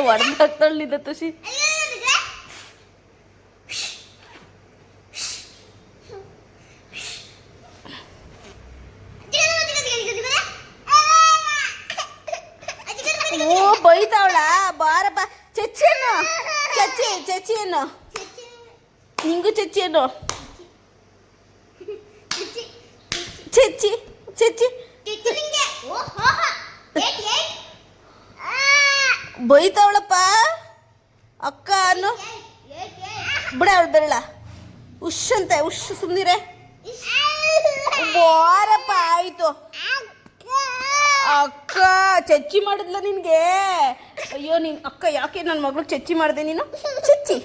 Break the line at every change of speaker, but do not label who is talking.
ಹೊಡೆದಾಕ್ತಳ್ಳಿದ್ದ ತುಷಿ. ಓ ಬೈತಾವಳ ಬಾರಪ್ಪ. ಚಚ್ಚಿಯನ್ನು ಚಚ್ಚಿಯನ್ನು ನಿಂಗೂ ಚಚ್ಚಿಯನ್ನು ಚಚ್ಚಿ ಚಚ್ಚಿ ಬೈತಾವಳಪ್ಪ ಅಕ್ಕ ಅನ್ನು ಬಿಡ ಅವಳು ಬರಲ್ಲ. ಉಶ್ ಅಂತ ಉಶ್ ಸುಮ್ಮನಿರೆ ಬಾರಪ್ಪ. ಆಯ್ತು ಅಕ್ಕ ಚಚ್ಚಿ ಮಾಡಿದ್ಲ ನಿನ್ಗೆ. ಅಯ್ಯೋ ನೀನ್ ಅಕ್ಕ ಯಾಕೆ ನನ್ನ ಮಗಳು ಚಚ್ಚಿ ಮಾಡಿದೆ ನೀನು ಚಚ್ಚಿ.